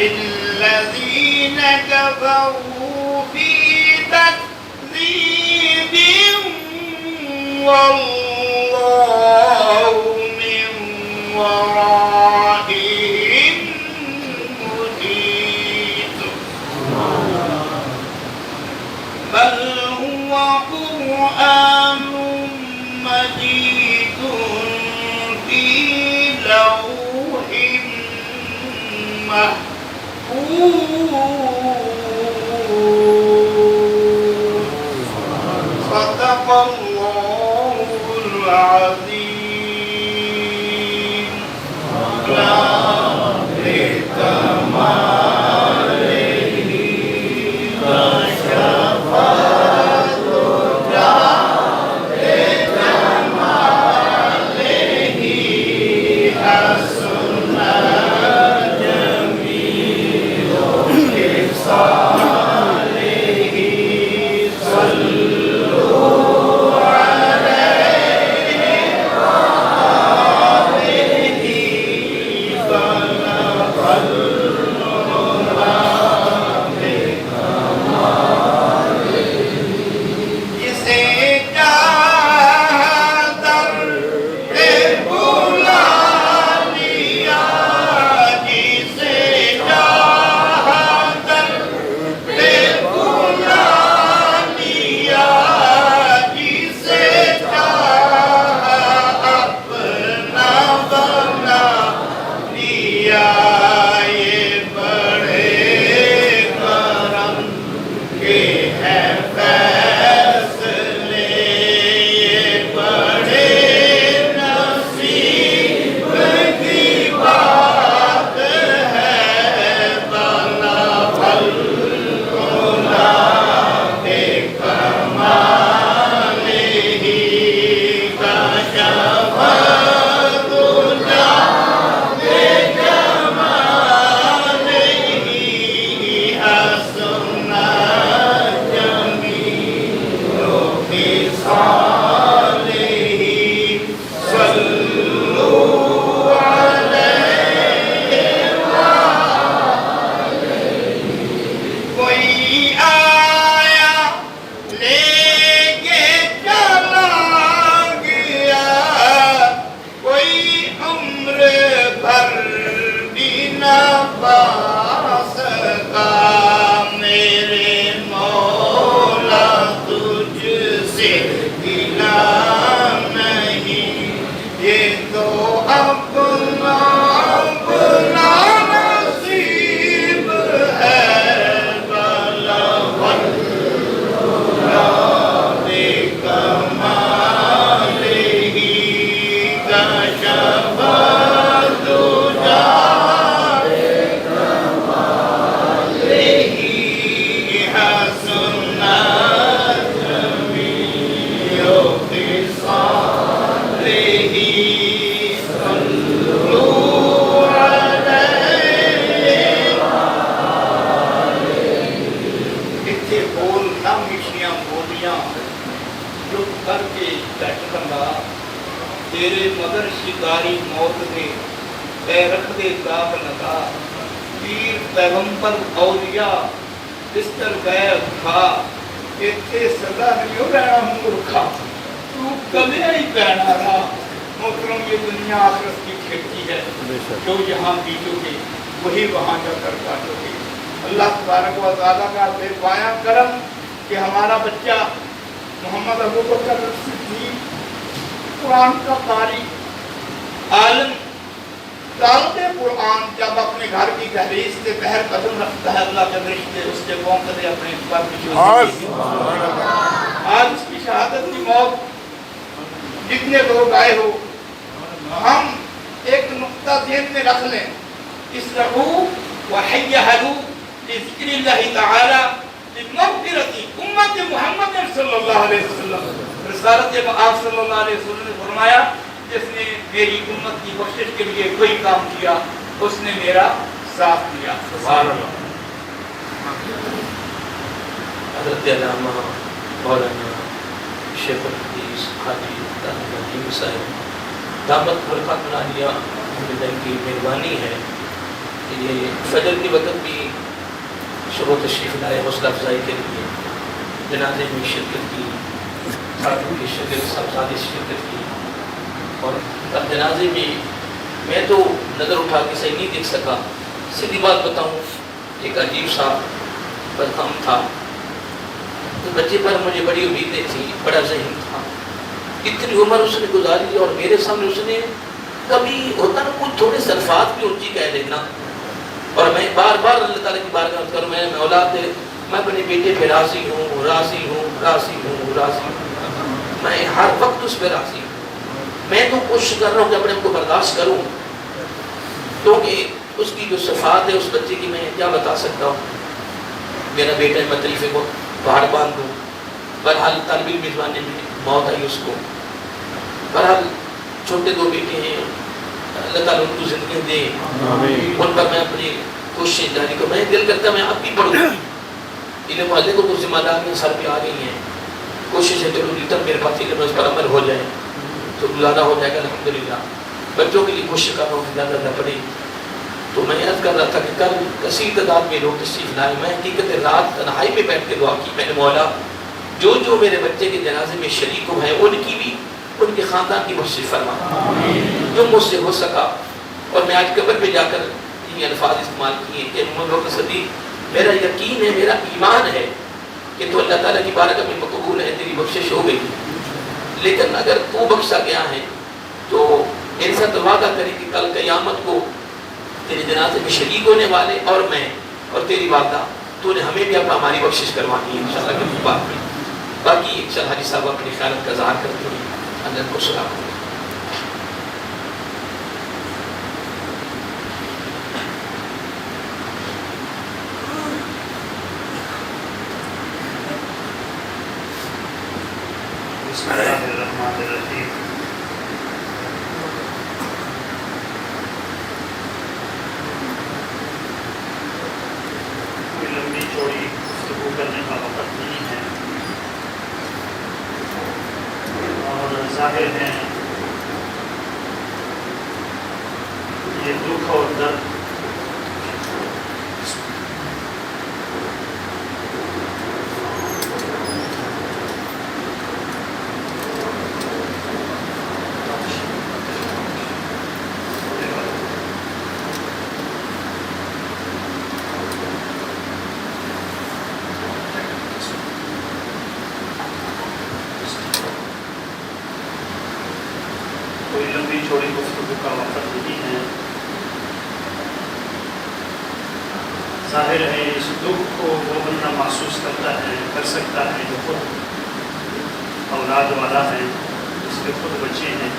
الذين كفروا في تكذيب والله من ورائهم محيط بل هو قرآن مجيد في لوح محفوظ صدق الله العظيم لا لكماله كشف الدجى لكماله حسن جميل خصاله صلوا عليه وآله فلق جسے چاہا در پہ بلا لیا جسے چاہا در پہ بلا لیا جسے چاہا اپنا بنا لیا یہ بڑے کرم کے ہے فیصلے یہ بڑے نصیب کی بات ہے بلا بل گنا کے کمالہ کشف الدجى بجمالہ حسن جمیل خصاله صلوا عليه کوئی آیا لے کے چلا گیا کوئی عمر بھر بھی نہ پا سکا میرے مولا تجھ سے گلا نہیں یہ تو اپنا اپنا نصیب ہے بلا واللہ بکمالہ کشف الدجى حسن جمیل خصاله صلوا عليه اتھے بول نہ مٹھیاں بولیاں چپ کر کے بیٹھ بندہ تیرے مگر شکاری موت دے اے رکھ دے داغ لگا پیر پیغمبر اولیاء بستر گئے کھا اتھے سزا نہیں ہو رہا ہوں رکھا تو کبھی ہی پہنا رہا محترم یہ دنیا آخرت کی کھیتی ہے جو یہاں بیجو گے وہی وہاں جا کر کاٹو گے اللہ تبارک و تعالیٰ کا بے پایا کرم کہ ہمارا بچہ محمد ابوبکر صدیق قرآن کا قاری عالم طالب قرآن جب اپنے گھر کی دہلیز سے پہر قدم رکھتا ہے اللہ کے رشتے اس سے پہنچتے اپنے پر آج اس کی شہادت کی موت جتنے لوگ آئے ہو ہم ایک نقطہ ذہن میں رکھ لیں اسرعو وحیہلو لذکر اللہ تعالی لمغفرت امت محمد صلی اللہ علیہ وسلم رسالت آپ صلی اللہ علیہ وسلم نے فرمایا جس نے میری امت کی بخشش کے لیے کوئی کام کیا اس نے میرا ساتھ دیا سبحان اللہ حضرت علامہ مولانا شیخ الحدیث حاجی نجیم صاحب دعوت برکات العالیہ کی مہربانی ہے کہ یہ فجر کے وقت بھی شروع تشریف لائے حوصلہ افزائی کے لیے، جنازے میں شرکت کی، خاتون کی شرکت، صاحبزادی شرکت کی. اور اب جنازے میں تو نظر اٹھا کے صحیح نہیں دیکھ سکا. سیدھی بات بتاؤں، ایک عجیب سا بدکام تھا. تو بچے پر مجھے بڑی امیدیں تھیں، بڑا ذہن تھا. اتنی عمر اس نے گزاری اور میرے سامنے اس نے کبھی ہوتا نا کچھ تھوڑے صرفات بھی اونچی کہہ لینا. اور میں بار بار اللہ تعالیٰ کی بارگاہ میں کروں، میں مولا میں اپنے بیٹے پہ راضی ہوں، راضی ہوں، راضی ہوں، راضی ہوں. میں ہر وقت اس پہ راضی ہوں. میں تو کوشش کر رہا ہوں کہ اپنے کو برداشت کروں، کیونکہ اس کی جو صفات ہے اس بچے کی میں کیا بتا سکتا ہوں. میرا بیٹا مطلفے کو پہاڑ باندھ دوں. بہرحال طالب علم زمانے میں موت آئی اس کو. بہرحال چھوٹے دو بیٹے ہیں، اللہ تعالیٰ ان کو زندگی دے، ان پر میں اپنی کوشش جاری کروں. میں دل کرتا میں اب بھی پڑھوں. علم والے کو کچھ ذمہ داریاں سر پہ آ گئی ہیں. کوشش ہے ضروری تب میرے پاس علم اس پر عمل ہو جائے تو زیادہ ہو جائے گا الحمدللہ. بچوں کے لیے کوشش کر رہا ہوں کہ زیادہ نہ پڑھے. تو میں عرض کر رہا تھا کہ کل کثیر تعداد میں لوگ تشریف لائے. میں حقیقت رات تنہائی میں بیٹھ کے دعا کی. میں نے مولا جو میرے بچے کے جنازے میں شریک ہوئے ہیں ان کی بھی، ان کے خاندان کی بخشش فرما جو مجھ سے ہو سکا. اور میں آج قبر پہ جا کر یہ الفاظ استعمال کیے کہ محمد صدیق میرا یقین ہے، میرا ایمان ہے کہ تو اللہ تعالیٰ کی بارگاہ میں مقبول ہے، تیری بخشش ہو گئی. لیکن اگر تو بخشا گیا ہے تو میرے ساتھ وعدہ کرے کہ کل قیامت کو تیرے جنازے میں شریک ہونے والے اور میں اور تیری والدہ، تو نے ہمیں بھی اب ہماری بخشش کروانی ہے انشاءاللہ کے بعد میں. باقی ایک چل حاجی صاحب اپنی خیالت کا اظہار کرتے ہیں. اللہ کو سلام. بسم اللہ الرحمن الرحیم. کوئی لمبی چوڑی گفتگو کرنے کا وقت نہیں ہے اور ظاہر ہے یہ دکھ اور درد کوئی لمبی چوڑی گفتگو کا وقت نہیں ہے. ظاہر ہے اس دکھ کو وہ بندہ محسوس کرتا ہے، کر سکتا ہے جو خود اولاد والا ہے، اس کے خود بچے ہیں.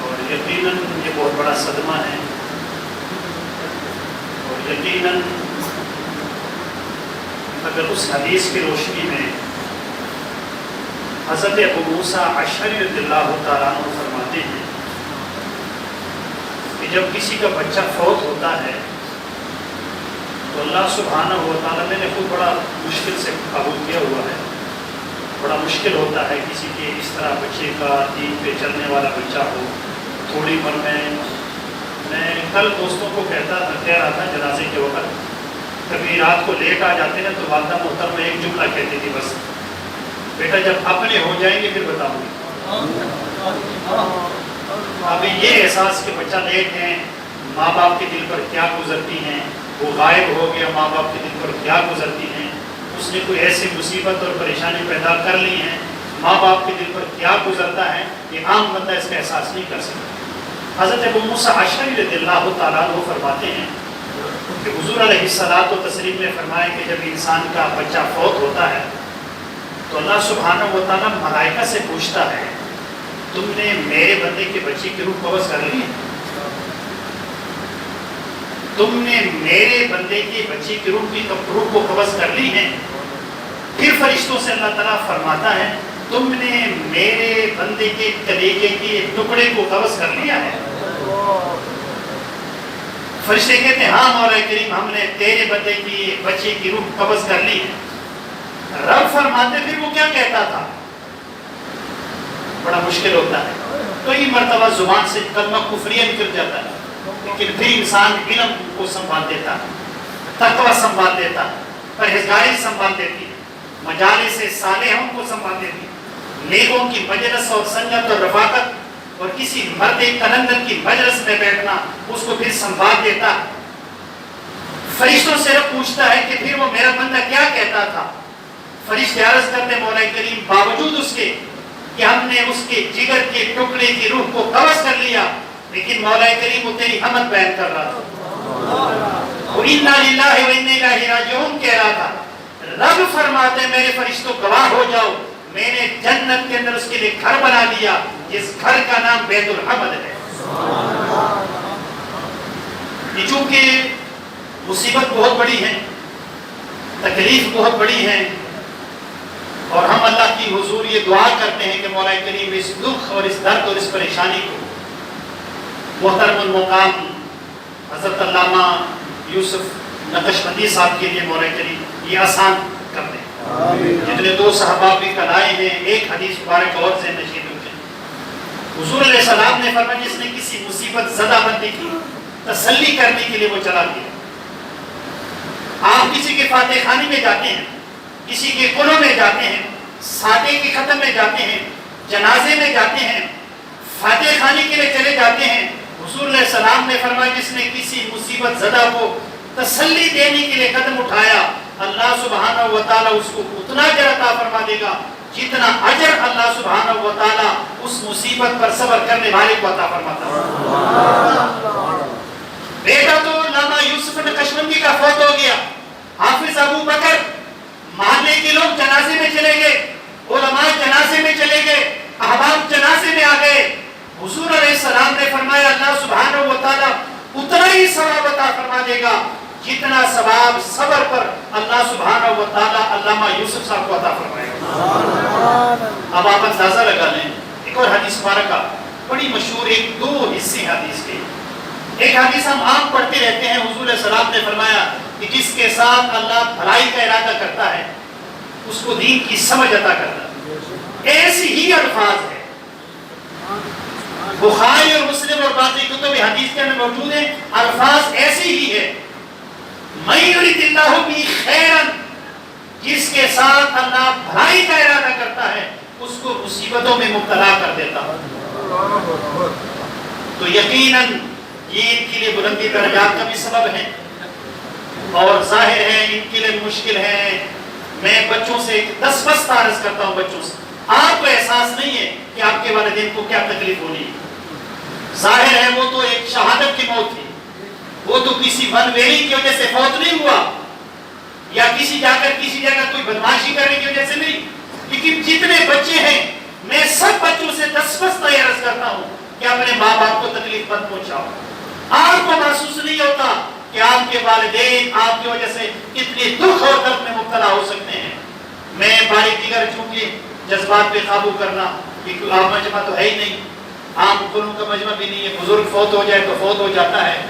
اور یقیناً یہ بہت بڑا صدمہ ہے. اور یقیناً اگر اس حدیث کی روشنی میں حضرت ابو موسیٰ اشعری رضی اللہ تعالیٰ عنہ فرماتے ہیں کہ جب کسی کا بچہ فوت ہوتا ہے تو اللہ سبحانہ و تعالیٰ نے خود بڑا مشکل سے قبول کیا ہوا ہے. بڑا مشکل ہوتا ہے کسی کے اس طرح بچے کا دین پہ چلنے والا بچہ ہو. تھوڑی عمر میں کل دوستوں کو کہہ رہا تھا جنازے کے وقت کبھی رات کو لیٹ آ جاتے ہیں تو والدہ محترمہ ایک جملہ کہتی تھی، بس بیٹا جب اپنے ہو جائیں گے پھر بتاؤں گی. اب یہ احساس کہ بچہ لیٹ ہے، ماں باپ کے دل پر کیا گزرتی ہیں، وہ غائب ہو گیا ماں باپ کے دل پر کیا گزرتی ہیں، اس نے کوئی ایسی مصیبت اور پریشانی پیدا کر لی ہیں، ماں باپ کے دل پر کیا گزرتا ہے، یہ عام بندہ اس کا احساس نہیں کر سکتا. حضرت ابو موسیٰ اشعری رضی اللہ تعالیٰ عنہ فرماتے ہیں کہ حضور علیہ الصلوۃ والتسلیم نے فرمایا کہ جب انسان کا بچہ فوت ہوتا ہے تو اللہ سبحانہ و تعالیٰ ملائکہ سے پوچھتا ہے تم نے میرے بندے کے بچے کی روح قبض کر لی ہے؟ تم نے میرے بندے کے بچے کی روح کو قبض کر لی ہے؟ پھر فرشتوں سے اللہ تعالیٰ فرماتا ہے تم نے میرے بندے کے کلیجے کے ٹکڑے کو قبض کر لیا ہے؟ فرشتے کہتے ہیں ہاں مولا کریم ہم نے تیرے بندے کی بچے کی روح قبض کر لی ہے. رب فرماتے پھر وہ کیا کہتا تھا؟ بڑا مشکل ہوتا ہے. کئی مرتبہ زبان سے کلمہ کفریہ نکل جاتا ہے لیکن پھر انسان علم کو سنبھال دیتا ہے، تقوی سنبھال دیتا ہے، پرہیزگاری سنبھال دیتی ہے، مجالس صالحوں کو سنبھال دیتی ہے، نیکوں کی مجلس اور سنگت اور رفاقت اور کسی مرد کلندر کی مجلس میں بیٹھنا اس کو پھر سنبھال دیتا ہے۔ فرشتوں سے رب پوچھتا ہے کہ پھر وہ میرا بندہ کیا کہتا تھا؟ فرشتے عرض کرتے مولا کریم باوجود اس کے کہ ہم نے اس کے جگر کے ٹکڑے کی روح کو قبض کر لیا، لیکن مولا کریم وہ تیری حمد بیان کر رہا تھا، وہ انا للہ و انا الیہ راجعون کہہ رہا تھا۔ رب فرماتے میرے فرشتوں گواہ ہو جاؤ، میں نے جنت کے اندر اس کے لیے گھر بنا دیا جس گھر کا نام بیت الحمد ہے۔ یہ چونکہ مصیبت بہت بڑی ہے، تکلیف بہت بڑی ہے، اور ہم اللہ کی حضور یہ دعا کرتے ہیں کہ مولا کریم اس دکھ اور اس درد اور اس پریشانی کو محترم المقام حضرت علامہ یوسف نقشبندی صاحب کے لیے مولا کریم یہ آسان کر دیں۔ جتنے دو صحابہ بھی کل آئے ہیں، ایک حدیث مبارک اور سے نشید ہوتے ہیں۔ حضور علیہ السلام نے فرمایا جس نے کسی مصیبت زدہ بندی کی تسلی کرنے کے لیے وہ چلا گیا۔ آپ کسی کے فاتح خانے میں جاتے ہیں، کسی کے قلوں میں جاتے ہیں، سادے کے ختم میں جاتے ہیں، جنازے میں جاتے ہیں، فاتح خانے کے لیے چلے جاتے ہیں، حضور علیہ السلام نے فرمایا جس نے کسی مصیبت زدہ کو تسلی دینے کے لیے قدم اٹھایا، اللہ سبحانہ و تعالیٰ اس کو اتنا اجر عطا فرما دے گا جتنا اجر اللہ سبحانہ و تعالیٰ اس مصیبت پر صبر کرنے والے کو عطا فرماتا ہے۔ بیٹا تو علامہ یوسف نقشبندی کا فوت ہو گیا، حافظ ابو بکر محلے کے لوگ جنازے میں چلے گئے، علماء جنازے میں چلے گئے، احباب جنازے میں آ گئے۔ حضور علیہ السلام نے فرمایا اللہ سبحانہ و تعالیٰ اتنا ہی ثواب عطا فرما دے گا جتنا ثواب صبر پر اللہ سبحانہ و تعالیٰ علامہ یوسف صاحب کو عطا فرمائے گا۔ اب آپ اندازہ لگا لیں، ایک اور حدیث مبارکہ بڑی مشہور، ایک دو حصے حدیث کے، ایک حدیث ہم عام پڑھتے رہتے ہیں۔ حضور علیہ السلام نے فرمایا کہ جس کے ساتھ اللہ بھلائی کا ارادہ کرتا ہے اس کو دین کی سمجھ عطا کرتا ہے۔ ایسی ہی الفاظ ہے، بخاری اور مسلم اور باقی کتب حدیث کے اندر موجود ہیں، الفاظ ایسی ہی ہے۔ مَن یُرِدِ اللَّهُ بِهِ خَیْرًا، جس کے ساتھ اللہ بھلائی کا ارادہ کرتا ہے اس کو مصیبتوں میں مبتلا کر دیتا ہے۔ تو یقیناً یہ ان کے لیے بلندی درجات کا بھی سبب ہے، اور ظاہر ہے ان کے لیے مشکل ہے۔ میں بچوں سے 10 بس عرض کرتا ہوں، بچوں سے آپ کو احساس نہیں ہے کہ آپ کے والدین کو کیا تکلیف ہونی ہے۔ ظاہر ہے وہ تو ایک شہادت کی موت تھی، وہ تو کسی ون ویلی کی وجہ سے فوت نہیں ہوا، یا کسی جا کر کسی جگہ کوئی بدماشی کرنے کی وجہ سے نہیں، لیکن جتنے بچے ہیں میں سب بچوں سے 10 بس عرض کرتا ہوں کہ اپنے ماں باپ کو تکلیف مت پہنچاؤ۔ آپ کو محسوس نہیں ہوتا کہ آپ کے والدین آپ کی وجہ سے کتنی دکھ اور درد میں مبتلا ہو سکتے ہیں۔ میں باریک دیگر چونکہ جذبات پہ قابو کرنا، یہ کوئی عام مجمع تو ہے ہی نہیں، عام قلوں کا مجمع بھی نہیں ہے۔ بزرگ فوت ہو جائے تو فوت ہو جاتا ہے،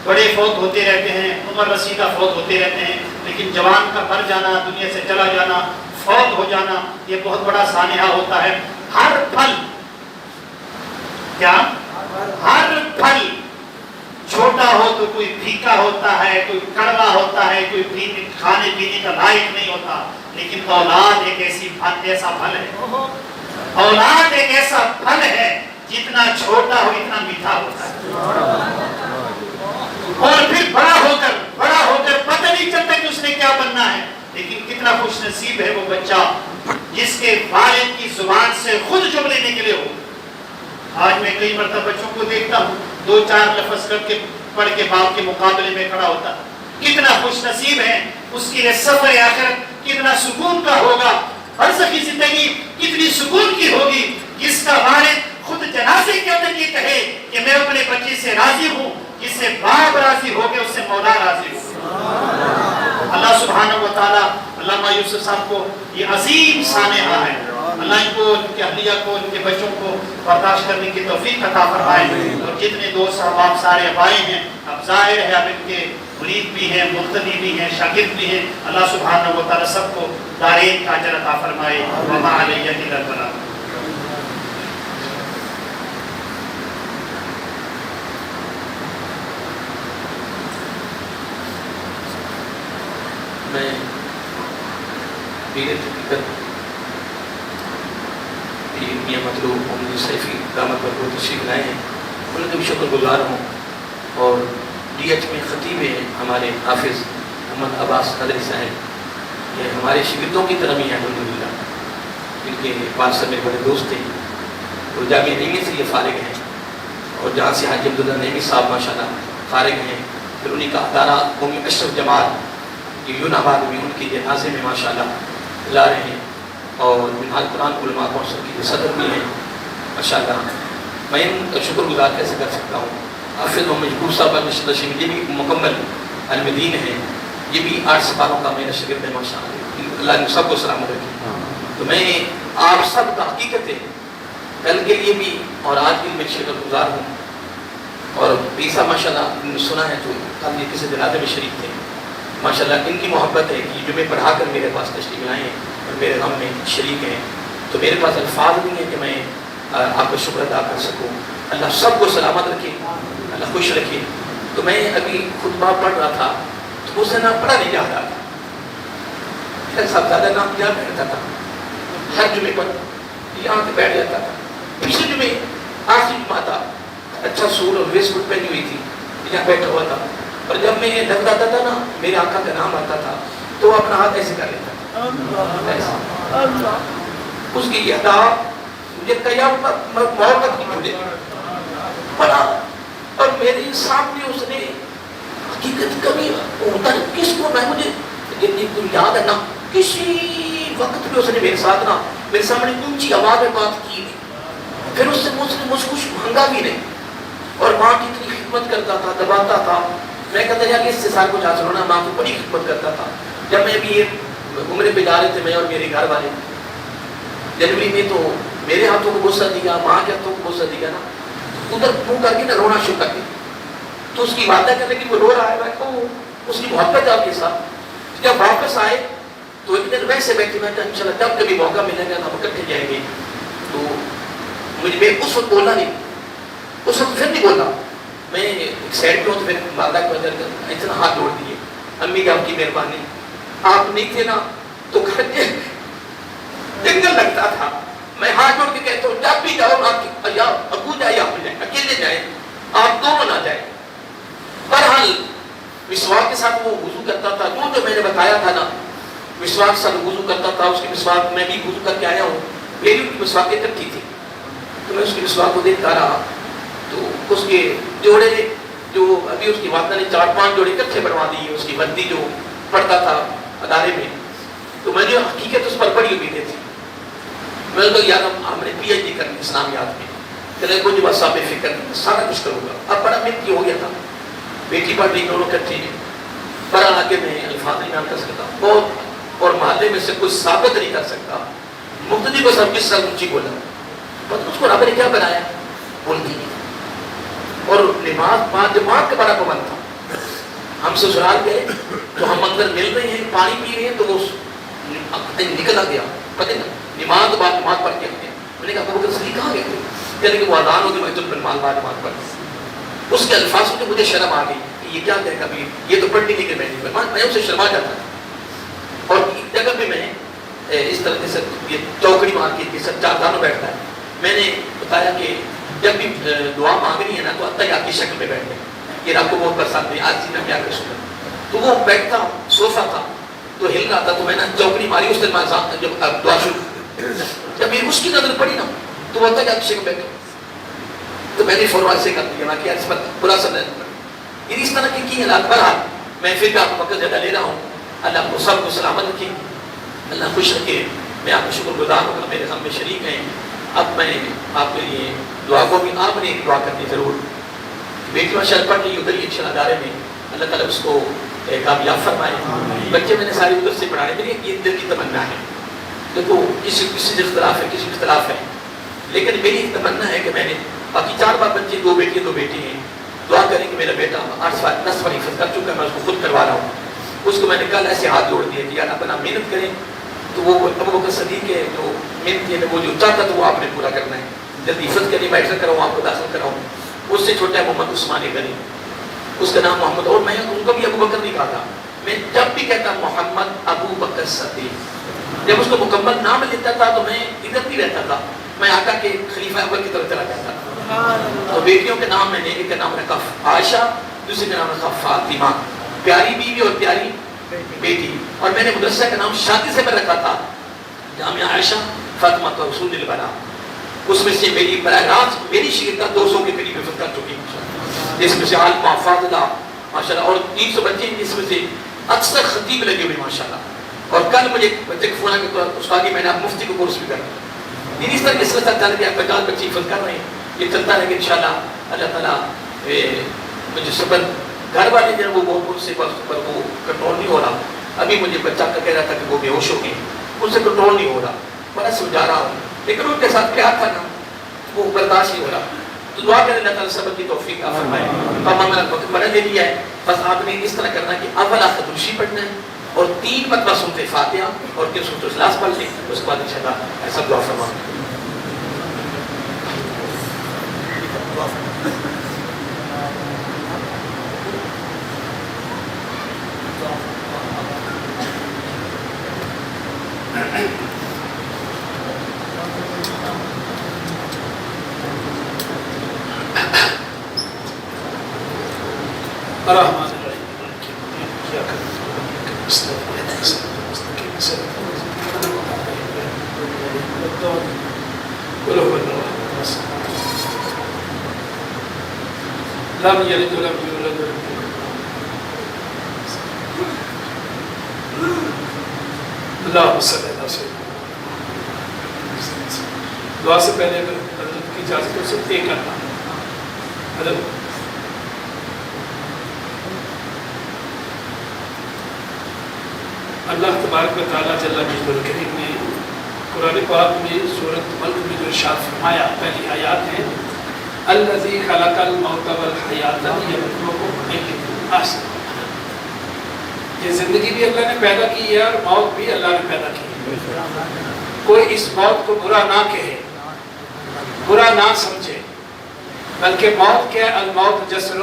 بڑے فوت ہوتے رہتے ہیں، عمر رسیدہ فوت ہوتے رہتے ہیں، لیکن جوان کا مر جانا، دنیا سے چلا جانا، فوت ہو جانا، یہ بہت بڑا سانحہ ہوتا ہے۔ ہر پھل کیا؟ ہر پھل چھوٹا ہو تو کوئی پھیکا ہوتا ہے، کوئی کڑوا ہوتا ہے، کوئی کھانے پینے کا لائق نہیں ہوتا، لیکن اولاد ایک ایسا پھل ہے، اولاد ایک ایسا پھل ہے جتنا چھوٹا ہو اتنا میٹھا ہوتا ہے، اور پھر بڑا ہو کر پتہ نہیں چلتا کہ اس نے کیا بننا ہے، لیکن کتنا خوش نصیب ہے وہ بچہ جس کے والد کی زبان سے خود جملے نکلے ہو۔ آج میں کئی مرتبہ بچوں کو دیکھتا ہوں 2-4 لفظ کر کے پڑھ کے باپ کے مقابلے میں کھڑا ہوتا، کتنا خوش نصیب ہے، اس کے لیے سفر آخرت کتنا سکون کا ہوگا، برزخی زندگی کتنی سکون کی ہوگی، جس کا والد خود جنازے کے اندر یہ کہے کہ میں اپنے بچے سے راضی ہوں، جس سے باپ راضی ہو گئے اس سے مولا راضی ہو۔ اللہ سبحانہ و تعالیٰ علامہ یوسف صاحب کو یہ عظیم سانحہ ہے، اللہ ان کو، ان کے اہلیہ کو، ان کے بچوں کو برداشت کرنے کی توفیق عطا فرمائے، اور جتنے دوست احباب سارے اب آئے ہیں، اب ظاہر ہے اب ان کے مرید بھی ہیں، مقتدی بھی ہیں، شاگرد بھی ہیں، اللہ سبحانہ و تعالیٰ سب کو دارین کا اجر عطا فرمائے۔ وما علیہ الا البلاغ۔ میں حقیقت میاں مطلوب محمد سیفی دامت پر بہت تشریف لائے ہیں، ان کے بھی شکر گزار ہوں. اور ڈی ایچ میں خطیب ہیں ہمارے حافظ محمد عباس قادری صاحب، یہ ہمارے شاگردوں کی طرح ہی ہیں الحمدللہ. ان کے والد صاحب میرے بڑے دوست تھے، اور جامعہ نعیمی سے یہ فارغ ہیں، اور جہاں سے حاجی عبداللہ نعیمی صاحب ماشاءاللہ فارغ ہیں. پھر انہیں کا ادارہ قومی اشرف جماعت یون آباد میں ان کے جنازے میں ماشاءاللہ لا رہے ہیں، اور منہاج قرآن علماء کونسل کے صدر بھی ہیں ماشاءاللہ. میں ان کا شکر گزار کیسے کر سکتا ہوں. حافظ محمد مجبور صاحب یہ بھی مکمل علم دین ہیں، یہ بھی 8 سپاہوں کا میرا شاگرد ہے ماشاءاللہ. اللہ نے سب کو سلامت رکھے. تو میں آپ سب کا حقیقت ہے کل کے لیے بھی اور آج کے لیے میں شکر گزار ہوں. اور عیسیٰ ماشاءاللہ سنا ہے تو کل یہ کسی جنازے میں شریک تھے ماشاءاللہ. ان کی محبت ہے کہ جو میں پڑھا کر میرے پاس تشریف لائے ہیں اور میرے غم میں شریک ہیں. تو میرے پاس الفاظ نہیں ہیں کہ میں آپ کا شکر ادا کر سکوں. اللہ سب کو سلامت رکھے، اللہ خوش رکھے. تو میں ابھی خطبہ پڑھ رہا تھا تو اسے نہ پڑھا نہیں جا رہا تھا. صاحبزادہ نام کیا بیٹھتا تھا ہر جمعے پر یہاں پہ بیٹھ جاتا تھا. پچھلے جمعے آخری جمعہ تھا، اچھا سور اور ویسٹ کوٹ پہنی ہوئی تھی، یہاں بیٹھا ہوا تھا. اور جب میں لگ جاتا تھا نا میرے آقا کا نام آتا تھا تو وہ اپنا ہاتھ ایسے کر لیتا تھا. اس کی یہ ادا مجھے قیامت موت تک نہیں بھولے پڑا. اور میرے سامنے اس نے حقیقت کبھی ہوتا ہے کس کو میں مجھے یاد ہے نا کسی وقت بھی اس نے میرے ساتھ نا میرے سامنے اونچی آواز میں بات کی نہیں. پھر اس سے مجھ کچھ مانگا بھی نہیں. اور ماں کی اتنی خدمت کرتا تھا، دباتا تھا. میں کہتا تھا کہ اس سے سال کچھ حاصل ہونا، ماں کی بڑی خدمت کرتا تھا. جب میں بھی یہ عمرے پہ جا رہے تھے میں اور میرے گھر والے جنوری میں، تو میرے ہاتھوں کو غصہ دیا، ماں کے ہاتھوں کو غصہ دیا نا، ادھر منہ کر کے نا رونا شروع کر دیا. تو اس کی باتیں کرنے کی وہ رو رہا ہے، میں کہوں اس کی محبت ہے آپ کے ساتھ. جب واپس آئے تو ایک دن ویسے بیٹھے میں ان شاء اللہ جب کبھی موقع ملے گا ہم اکٹھے جائیں گے. تو میں اس وقت بولنا نہیں، اس وقت پھر نہیں بولنا. میں ایک سائڈ پہ ہوں تو پھر والدہ کو اتنا ہاتھ جوڑ دیے، امی کی آپ کی مہربانی، آپ نہیں تھے نا تو گھر کے جنگل لگتا تھا. میں ہاتھ جوڑ کے کہتا ہوں جب بھی جاؤ آپ یا ابو جائے یا آپ جائیں، اکیلے جائیں، آپ دونوں نہ جائیں. بہرحال مسواک کے ساتھ وہ وضو کرتا تھا، جو میں نے بتایا تھا نا مسواک کے ساتھ وضو کرتا تھا. اس کی مسواک میں بھی وضو کر کے آیا ہوں، میری ان کی مسواکیں اکٹھی تھی. تو میں اس کی مسواک کو دیکھتا رہا تو اس کے جوڑے جو ابھی اس کی والدہ نے 4-5 جوڑے اکٹھے بنوا دیے، اس کی وردی جو پڑھتا تھا ادارے میں. تو میں نے حقیقت اس پر بڑی امیدیں تھی. میں نے کہا یار ہم نے پی ایچ ڈی کرنی اسلامیات میں، کہ کوئی بات صاحب فکر نہیں، سارا کچھ کروں گا. اب بڑا محنتی ہو گیا تھا، بیٹی پڑھ رہی دونوں اکٹھے ہیں. بڑا آگے میں الفاظ نہیں کر سکتا بہت، اور محلے میں سے کچھ ثابت نہیں کر سکتا. مقتدی کو سب کس طرح اونچی بولا، اس کو رب نے کیا بنایا بولتی نہیں. اور نماز جماعت کا بڑا پابند تھا. ہم سسرال گئے تو ہم اندر مل رہے ہیں پانی پی رہے ہیں تو وہ نکلا گیا پتہ نہیں نماز بعد جماعت پڑھ کے آتے. میں نے کہا ابو بکر صدیق کہاں گئے تھے؟ کہنے کہ وہ اذان ہوگی میں تم مال بعد جماعت پڑھ. اس کے الفاظ سے مجھے شرم آ گئی کہ یہ کیا کہے گا، یہ تو پڑھنے نہیں کہ میں اسے شرما جاتا. اور ایک جگہ پہ میں اس طرح سے یہ چوکڑی مار کے جیسے 4 دانوں بیٹھتا ہے. میں نے بتایا کہ جب بھی دعا مانگنی ہے نا تو اتحیات کی شکل میں بیٹھے، یہ رب کو بہت پسند ہے. آج میں کیا کر سکتا. تو وہ بیٹھتا صوفہ تھا تو ہل رہا تھا، تو میں نے چوکڑی ماری اس دن جب دعا شروع. جب یہ اس کی نظر پڑی نا تو وہ اتحیات کی شکل میں بیٹھے. تو میں نے فوراً سے کر دیا کہ اس پر برا سمجھ یہ اس طرح کی حالات. بہرحال میں پھر بھی آپ کو وقت زیادہ لے رہا ہوں. اللہ کو سب کو سلامت رکھے، اللہ خوش رکھے. میں آپ کو شکر گزار ہوں کہ میرے ہم میں شریک ہیں. اب میں آپ کے لیے دعا کو بھی آپ نے دعا کرنی ضرور. بیٹی ماشاء پڑھ رہی ادھر ہی اچھے ادارے میں، اللہ تعالیٰ اس کو کامیاب فرمائے. بچے میں نے ساری ادھر سے پڑھانے، میری یہ دل کی تمنا ہے. دیکھو کسی سے اختلاف ہے، کسی اختلاف ہے، لیکن میری تمنا ہے کہ میں نے باقی 4 بار بچے 2 بیٹی 2 بیٹے ہیں. دعا کریں کہ میرا بیٹا 8 سال 10 سال حفظ کر چکا ہے، میں اس کو خود کروا رہا ہوں. اس کو میں نے کل ایسے ہاتھ جوڑ دیا کہ یار اپنا محنت کریں. تو وہ ابو بکر صدیق ہے جو محنت ہے، وہ جو چاہتا تھا وہ آپ نے پورا کرنا ہے. جلدی حفظ کریں، میں ایسا کراؤں آپ کو داخل کراؤں. اس سے چھوٹا ہے محمد عثمان غنی، اس کا نام محمد، اور میں ان کو بھی ابو بکر نہیں کہا تھا. میں جب بھی کہتا محمد الصدیق. جب اس کو مکمل نام لیتا تھا تو میں ادھر نہیں رہتا تھا, میں آقا کے خلیفہ اول کی طرف چلا جاتا تھا. تو بیٹیوں کے نام میں نے ایک کا نام رکھا عائشہ, دوسرے کا نام رکھا فاطمہ, پیاری بیوی اور پیاری بیٹی. اور میں نے مدرسہ کا نام شادی سے میں رکھا تھا جامعہ عائشہ فاطمہ رسول البلا. اس میں سے میری براہ راست میری شگردہ 200 کے قریب حفظ کر چکی ہیں, جس میں سے عالمہ فاضلہ ماشاءاللہ, اور 300 بچے ہیں جس میں سے اکثر خطیب لگے ہوئے ماشاءاللہ. اور کل مجھے بچے کو فون آ کے استادی میں نے مفتی کو کورس بھی کرنا. اس طرح کے سلسلہ چل گیا, 50 بچے حفظ کر رہے ہیں. یہ چلتا رہے گا انشاءاللہ. اللہ تعالیٰ مجھے صبر, گھر والے جو ہے وہ بہت ان سے پر وہ کنٹرول نہیں ہو رہا. ابھی مجھے بچہ کا کہہ رہا تھا کہ وہ بے ہوش ہو گئے, ان سے کنٹرول نہیں ہو رہا. بڑا سمجھا رہا ہوں لیکن ان کے ساتھ کیا تھا نا وہ برداشت نہیں ہو رہا. تو دعا کریں اللہ تعالیٰ صبر کی توفیق عطا فرمائے. تو ہم نے وقت بڑا لے لیا ہے, بس آپ نے اس طرح کرنا کہ اول آخر درشی پڑھنا ہے اور 3 مرتبہ سورۃ فاتحہ اور 3 سورۃ اخلاص پڑھ لیں. اس کے بعد انشاءاللہ ایسا دعا فرمائیں. الرحمن لم يلد ولم يولد اللهم صل على سيدنا. دعا سے پہلے اگر حضرت کی اجازت ہو سکتی ہے کرنا. حضرت اللہ تبارک و تعالیٰ جل مجدہ الکریم نے قرآن پاک میں سورۃ ملک میں جو ارشاد فرمایا, پہلی آیات ہے الذی خلق الموت والحیات لیبلوکم ایکم احسن عملا. یہ زندگی بھی اللہ نے پیدا کی ہے اور موت بھی اللہ نے پیدا کی ہے. کوئی اس موت کو برا نہ کہے, برا نہ سمجھے, بلکہ موت کیا ہے؟ الموت جسر,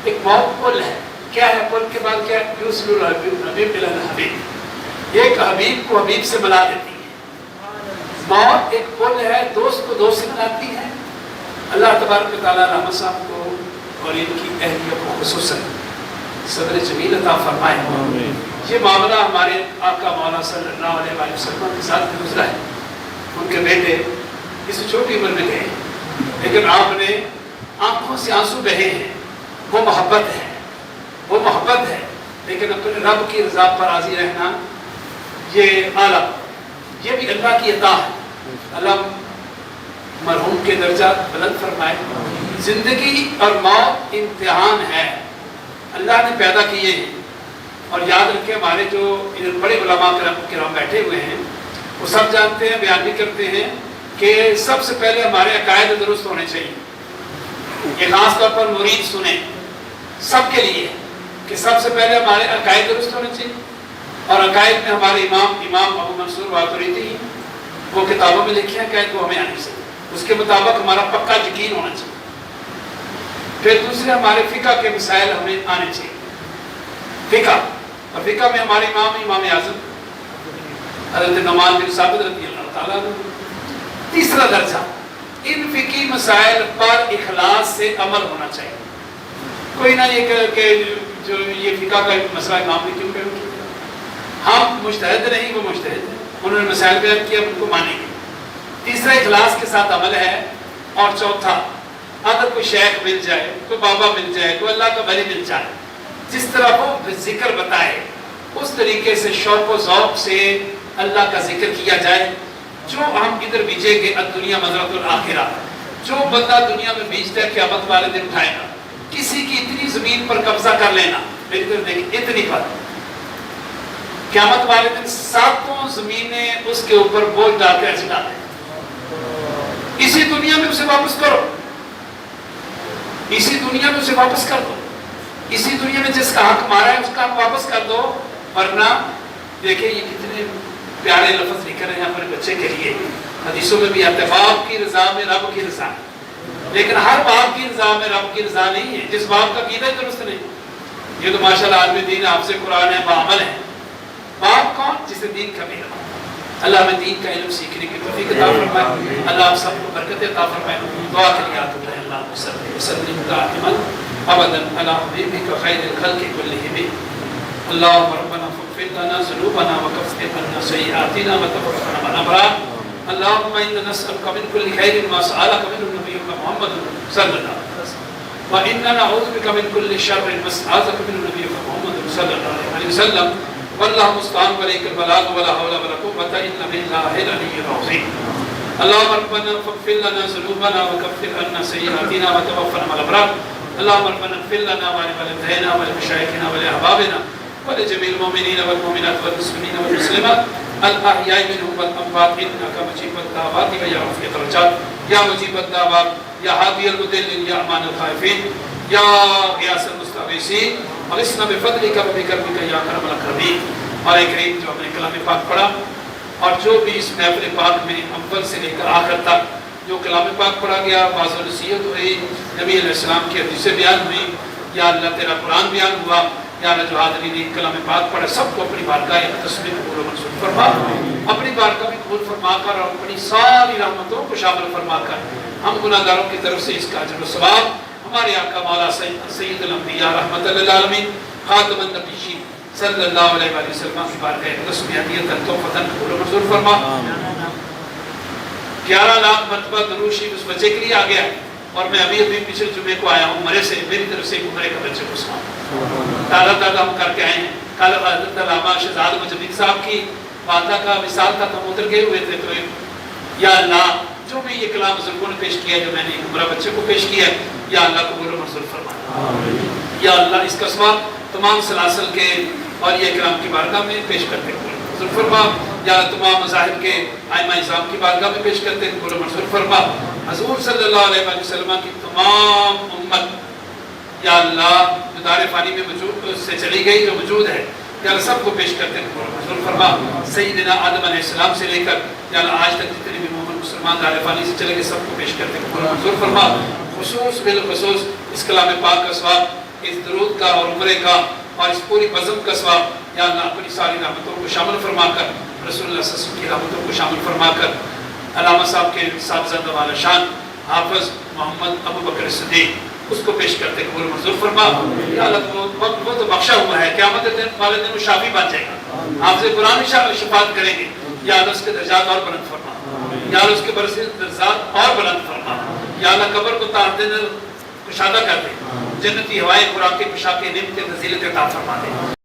ایک موت پل ہے. کیا ہے پل کے بعد کیا؟ یوصل الحبیب الی الحبیب, ایک حبیب کو حبیب سے ملا دیتی ہے. موت ایک پل ہے, دوست کو دوست سے ملاتی ہے. اللہ تبارک و تعالیٰ رحمت صاحب کو اور ان کی اہلیہ کو خصوصاً صبر جمیل عطا فرمائے. یہ معاملہ ہمارے آقا مولا صلی اللہ علیہ وسلم کے ساتھ گزرا ہے. ان کے بیٹے اس چھوٹی عمر میں گئے, لیکن آپ نے آنکھوں سے آنسو بہے ہیں. وہ محبت ہے, وہ محبت ہے, لیکن اپنے رب کی رضا پر راضی رہنا یہ اعلیٰ, یہ بھی اللہ کی عطا ہے. اللہ مرحوم کے درجات بلند فرمائے. زندگی اور موت امتحان ہے, اللہ نے پیدا کیے ہیں. اور یاد رکھیں ہمارے جو بڑے علماء کرام بیٹھے ہوئے ہیں وہ سب جانتے ہیں, بیان بھی کرتے ہیں کہ سب سے پہلے ہمارے عقائد درست ہونے چاہیے. یہ خاص طور پر مرید سنیں سب کے لیے کہ سب سے پہلے ہمارے عقائد درست ہونے چاہیے. اور عقائد میں ہمارے امام ابو منصور ماتریدی وہ کتابوں میں لکھے ہیں عقائد, وہ ہمیں آنے چاہیے. اس کے مطابق ہمارا پکا یقین ہونا چاہیے. پھر دوسرے ہمارے فقہ کے مسائل ہمیں آنے چاہیے. فقہ, اور فقہ میں ہمارے امام اعظم حضرت نعمان بن ثابت رضی اللہ تعالیٰ عنہ. تیسرا درجہ ان فقہی مسائل پر اخلاص سے عمل ہونا چاہیے. کوئی نہ یہ کہ جو یہ فقہ کا مسئلہ امام نے کیوں کہا, ہم مجتہد نہیں وہ مجتہد ہیں, انہوں نے مسائل بیان کیا ان کو مانیں گے. تیسرا اخلاص کے ساتھ عمل ہے. اور چوتھا اگر کوئی شیخ مل جائے, کوئی بابا مل جائے, کوئی اللہ کا ولی مل جائے, جس طرح وہ ذکر بتائے اس طریقے سے شوق و ذوق سے اللہ کا ذکر کیا جائے. جو ہم ادھر بیجیں گے الدنیا مزرعۃ الآخرہ, جو بندہ دنیا میں بیجتا ہے قیامت والے دن اٹھائے گا. کسی کی اتنی زمین پر قبضہ کر لینا, اتنی پر قیامت والے دن 7 زمینیں اس کے اوپر بوجھ ڈال کے ایسے ڈالیں. اسی دنیا میں اسے واپس کرو, اسی دنیا میں اسے واپس کر دو. اسی دنیا میں جس کا حق مارا ہے اس کا حق واپس کر دو. ورنہ دیکھیں یہ کتنے پیارے لفظ لکھ رہے ہیں اپنے بچے کے لیے. حدیثوں میں بھی آتا ہے باپ کی رضا میں رب کی رضا, لیکن ہر باپ کی رضا میں رب کی رضا نہیں ہے جس باپ کا عقیدہ درست نہیں. یہ تو ماشاءاللہ عالم دین آپ سے قرآن ہے, بعمل ہے. باپ کون؟ جسے دین کا علم ہو۔ اللہ ہمیں دین کا علم سیکھنے کی توفیق عطا فرمائے، اللہ آپ سب کو برکت عطا فرمائے۔ دعا کے لیے آتے ہیں اللہ صلی وسلم دائما ابدا علی حبیبک خیر الخلق کلہم۔ اللهم ربنا فاغفر لنا ذنوبنا وكفر عنا سيئاتنا وتوفنا مع الابرار۔ اللهم انا نسألك من كل خير ما سألك منه نبيك محمد صلى الله عليه وسلم، وإنا نعوذ بك من كل شر ما استعاذك منه نبيك محمد صلى الله عليه وسلم، والله المستعان وعليك البلاغ ولا حول ولا قوة إلا بالله العلي العظيم۔ اللهم ربنا فاغفر لنا ذنوبنا وكفر عنا سيئاتنا وتوفنا مع الأبرار۔ اللهم ربنا اغفر لنا ولوالدينا ولمشايخنا ولأحبابنا ولجميع المؤمنين والمؤمنات والمسلمين والمسلمات الأحياء منهم والأموات إنك مجيب الدعوات ويا رفيع الدرجات يا مجيب الدعوات يا هادي المضلين يا أمان الخائفين يا غياث المستغيثين اغثنا بفضلك وبكرمك يا أكرم الأكرمين۔ اور ایک کریم جو ہم نے کلام پاک پڑھا اور جو بھی اس محفل پاک میں اول سے لے کر آخر تک جو کلام پاک پڑھا گیا، واعظ و نصیحت ہوئی، نبی علیہ السلام کی حدیثیں بیان ہوئی، یا اللہ تیرا قرآن بیان ہوا، یا اللہ جو حاضرین نے کلام پاک پڑھا سب کو اپنی بارگاہ اقدس میں قبول و منظور فرما، اپنی بارگاہ میں قبول فرما کر اور اپنی ساری رحمتوں کو شامل فرما کر ہم گناہگاروں کی طرف سے اس کا اجر و ثواب ہمارے آقا مولا سید الانبیاء رحمت للعالمین خاتم النبیین صلی اللہ علیہ وآلہ وسلم کی بارگاہ اقدس میں ہدیۃ تحفۃ قبول و منظور فرما۔ 11 لاکھ مرتبہ درود شریف اس بچے کے لیے آ گیا، اور میں ابھی پچھلے جمعے کو آیا ہوں عمرے سے، میری طرف سے عمرے کا بچے کو سلام تعالیٰ ہم کر کے آئے ہیں۔ کل حضرت علامہ شہزاد مجدد صاحب کی والدہ کا وصال تھا تو ہم ادھر گئے ہوئے تھے، تو یا اللہ جو بھی یہ کلام بزرگوں نے پیش کیا ہے، جو میں نے عمرہ بچے کو پیش کیا ہے، یا اللہ قبول و منظور فرما، یا اللہ اس کا ثواب تمام سلاسل کے اور یہ اکرام کی بارگاہ میں پیش کرتے ہیں قبول و منظور فرما، یا تمام مذاہب کے ائمہ اعظام کی بارگاہ میں پیش کرتے ہیں قبول و منظور فرما، حضور صلی اللہ علیہ وآلہ وسلم کی تمام امت یا اللہ جو دار فانی میں وجود سے چلی گئی جو وجود ہے، یا اللہ سب کو پیش کرتے ہیں قبول و منظور فرما، سیدنا آدم علیہ السلام سے لے کر یا اللہ آج تک جتنے بھی مومن مسلمان دار فانی سے چلے گئے سب کو پیش کرتے ہیں قبول و منظور فرما، خصوص بالخصوص اس کلام پاک کا ثواب، اس درود کا اور عمرے کا اور اس پوری بزم کا ثواب یا اللہ اپنی ساری رحمتوں کو شامل فرما کر، رسول اللہ صلی اللہ علیہ وسلم کی رحمتوں کو شامل فرما کر علامہ صاحب کے صاحبزادہ والا شان حافظ محمد ابو بکر صدیق اس کو پیش کرتے قبول منظور فرما، یا اللہ وہ تو بخشا ہوا ہے، قیامت دن والے دن وہ شافی بن جائے گا، حافظ قرآن شفاعت کریں گے، یا اللہ اس کے درجات اور بلند فرما، یا اللہ اس کے درجات اور بلند فرما، یا اللہ قبر کو تحت کشادہ کر دے، جنتی ہوائیں خوراک کے پشاک نعمت فضیلت عطا فرما دے۔